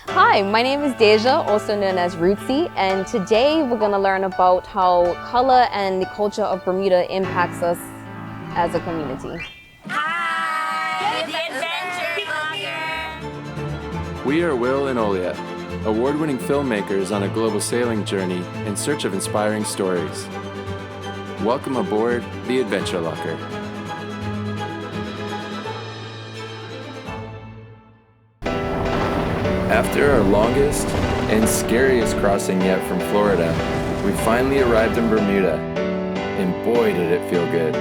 Hi, my name is Deja, also known as Rootsy, and today we're going to learn about how color and the culture of Bermuda impacts us as a community. Hi, the adventure blogger. We are Will and Olya, award-winning filmmakers on a global sailing journey in search of inspiring stories. Welcome aboard the Adventure Locker. After our longest and scariest crossing yet from Florida, we finally arrived in Bermuda, and boy did it feel good.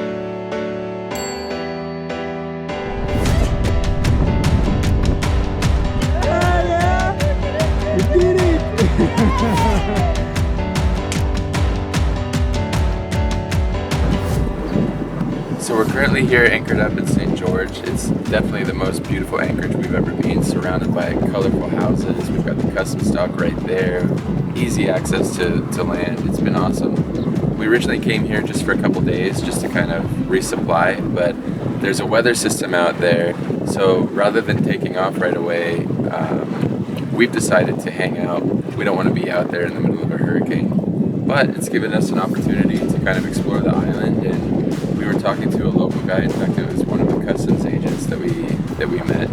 We did it! So we're currently here anchored up in St. George. It's definitely the most beautiful anchorage we've ever been, surrounded by colorful houses. We've got the customs dock right there, easy access to land. It's been awesome. We originally came here just for a couple days just to kind of resupply, but there's a weather system out there, so rather than taking off right away, we've decided to hang out. We don't want to be out there in the middle of a hurricane, but it's given us an opportunity to kind of explore the island. And we were talking to a local guy. In fact, it was one of the customs agents that we met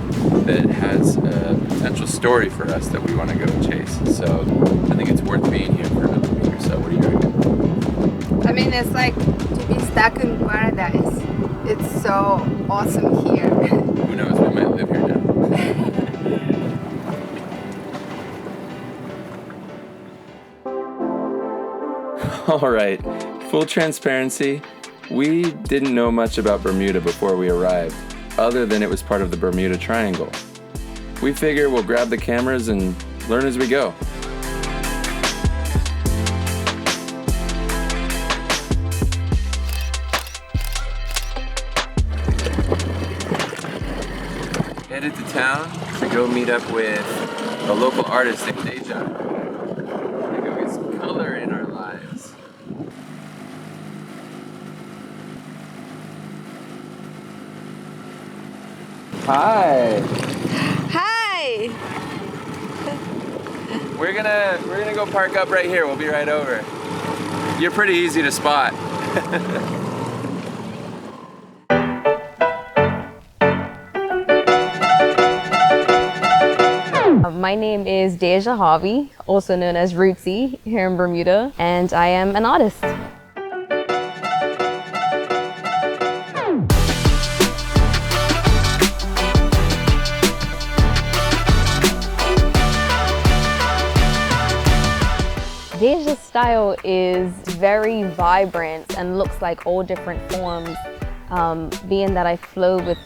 that has a potential story for us that we want to go chase. So I think it's worth being here for another week or so. What do you reckon? I mean, it's like to be stuck in paradise. It's so awesome here. Who knows? We might live here now. All right, full transparency. We didn't know much about Bermuda before we arrived, other than it was part of the Bermuda Triangle. We figure we'll grab the cameras and learn as we go. Headed to town to go meet up with a local artist named Deja. To go get some color in our lives. Hi. Hi! We're gonna go park up right here. We'll be right over. You're pretty easy to spot. My name is Deja Harvey, also known as Rootsy here in Bermuda, and I am an artist. Deja's style is very vibrant and looks like all different forms, being that I flow with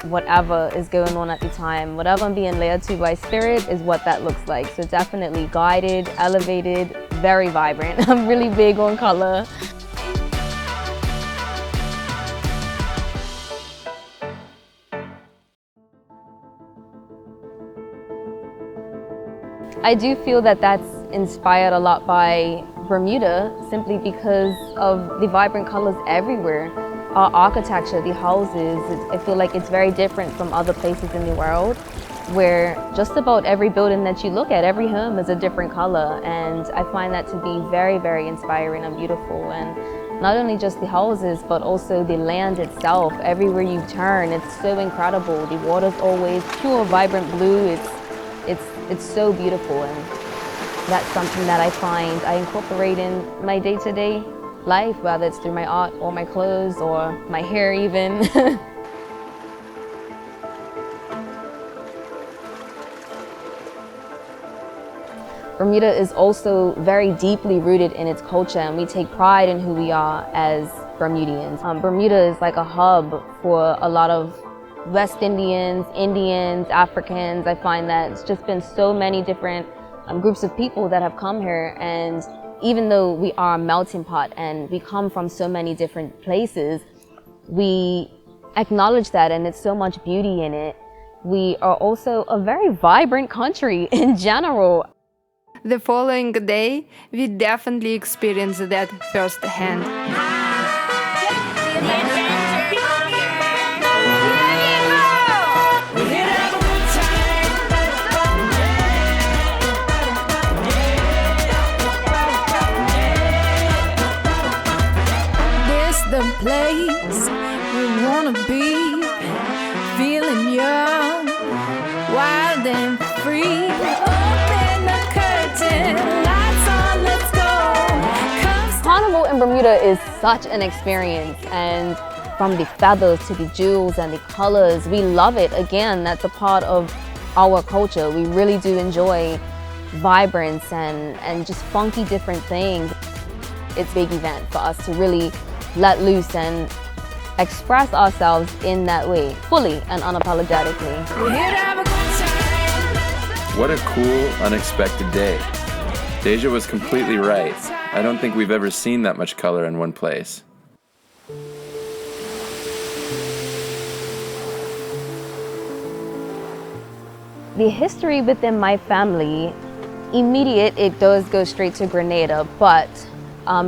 whatever is going on at the time. Whatever I'm being led to by spirit is what that looks like. So definitely guided, elevated, very vibrant. I'm really big on color. I do feel that that's inspired a lot by Bermuda, simply because of the vibrant colors everywhere. Our architecture, the houses, I feel like it's very different from other places in the world, where just about every building that you look at, every home is a different color. And I find that to be very, very inspiring and beautiful. And not only just the houses, but also the land itself. Everywhere you turn, it's so incredible. The water's always pure, vibrant blue. It's so beautiful, and that's something that I find I incorporate in my day-to-day life, whether it's through my art or my clothes or my hair even. Bermuda is also very deeply rooted in its culture, and we take pride in who we are as Bermudians. Bermuda is like a hub for a lot of West Indians, Africans. I find that it's just been so many different groups of people that have come here, and even though we are a melting pot and we come from so many different places, we acknowledge that, and there's so much beauty in it. We are also a very vibrant country in general. The following day, we definitely experienced that firsthand. wanna be feeling young, wild and free. Open the curtain, lights on, let's go. Carnival in Bermuda is such an experience, and from the feathers to the jewels and the colors, we love it. Again, that's a part of our culture. We really do enjoy vibrance and just funky different things. It's a big event for us to really let loose and express ourselves in that way, fully and unapologetically. We're here to have a good time. What a cool, unexpected day. Deja was completely right. I don't think we've ever seen that much color in one place. The history within my family, immediate, it does go straight to Grenada, but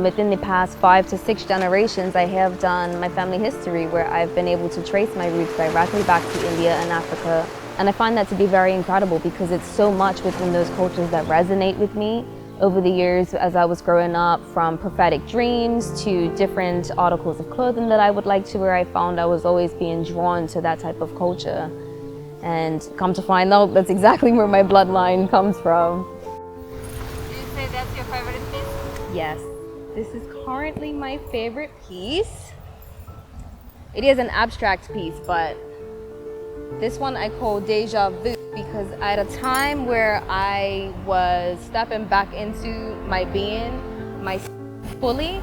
within the past 5 to 6 generations, I have done my family history where I've been able to trace my roots directly back to India and Africa. And I find that to be very incredible because it's so much within those cultures that resonate with me over the years as I was growing up, from prophetic dreams to different articles of clothing that I would like to wear. I found I was always being drawn to that type of culture. And come to find out, that's exactly where my bloodline comes from. Do you say that's your favorite piece? Yes, this is currently my favorite piece. It is an abstract piece, but this one I call Deja Vu because at a time where I was stepping back into my being, my fully,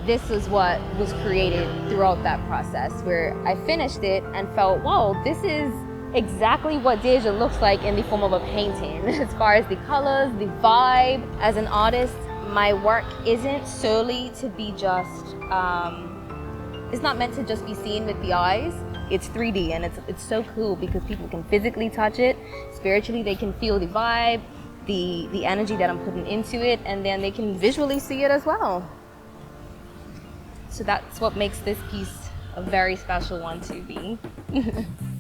this is what was created throughout that process where I finished it and felt, whoa, this is exactly what Deja looks like in the form of a painting. As far as the colors, the vibe, as an artist, my work isn't solely to be just, it's not meant to just be seen with the eyes. It's 3D and it's so cool because people can physically touch it. Spiritually, they can feel the vibe, the energy that I'm putting into it, and then they can visually see it as well. So that's what makes this piece a very special one to be.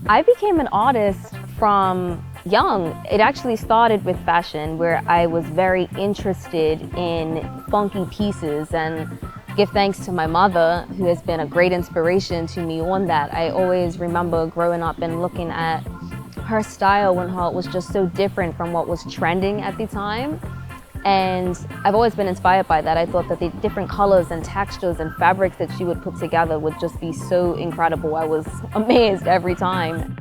I became an artist from young. It actually started with fashion, where I was very interested in funky pieces, and give thanks to my mother, who has been a great inspiration to me on that. I always remember growing up and looking at her style and how it was just so different from what was trending at the time. And I've always been inspired by that. I thought that the different colors and textures and fabrics that she would put together would just be so incredible. I was amazed every time.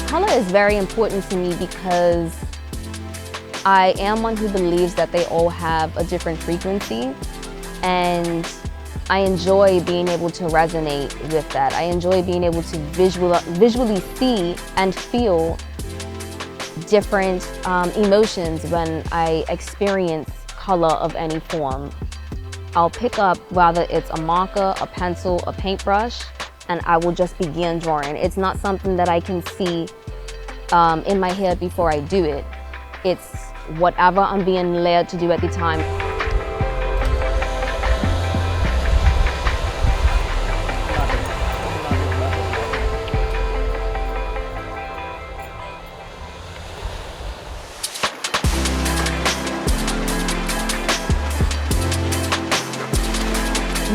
Color is very important to me because I am one who believes that they all have a different frequency, and I enjoy being able to resonate with that. I enjoy being able to visually see and feel different emotions when I experience color of any form. I'll pick up, whether it's a marker, a pencil, a paintbrush, and I will just begin drawing. It's not something that I can see in my head before I do it. It's whatever I'm being led to do at the time.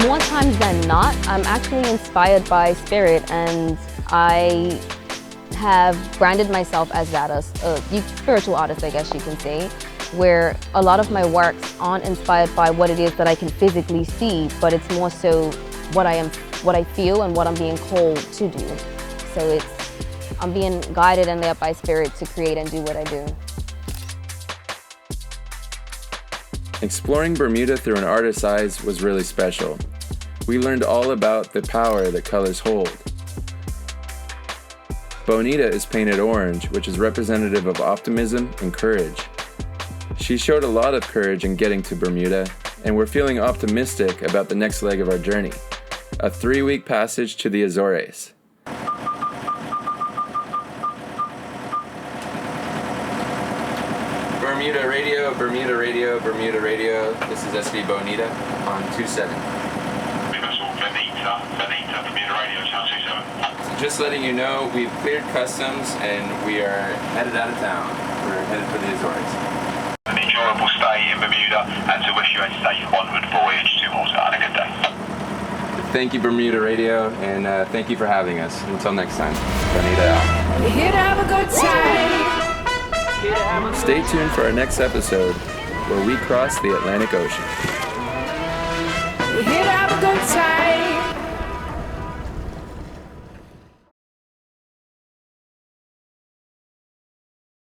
More times than not, I'm actually inspired by spirit, and I have branded myself as that, a spiritual artist, I guess you can say, where a lot of my works aren't inspired by what it is that I can physically see, but it's more so what I feel and what I'm being called to do. So I'm being guided and led by spirit to create and do what I do. Exploring Bermuda through an artist's eyes was really special. We learned all about the power that colors hold. Bonita is painted orange, which is representative of optimism and courage. She showed a lot of courage in getting to Bermuda, and we're feeling optimistic about the next leg of our journey, a 3-week passage to the Azores. Bermuda Radio, Bermuda Radio, Bermuda Radio. This is SV Bonita. on 27. Vessel Bonita, Bermuda Radio Channel 27. So just letting you know, we've cleared customs and we are headed out of town. We're headed for the Azores. An enjoyable stay in Bermuda and to wish you a safe onward voyage to Malta. And a good day. Thank you, Bermuda Radio, and thank you for having us. Until next time, Bonita out. We're here to have a good time. Stay tuned for our next episode where we cross the Atlantic Ocean. We're here to have a good time.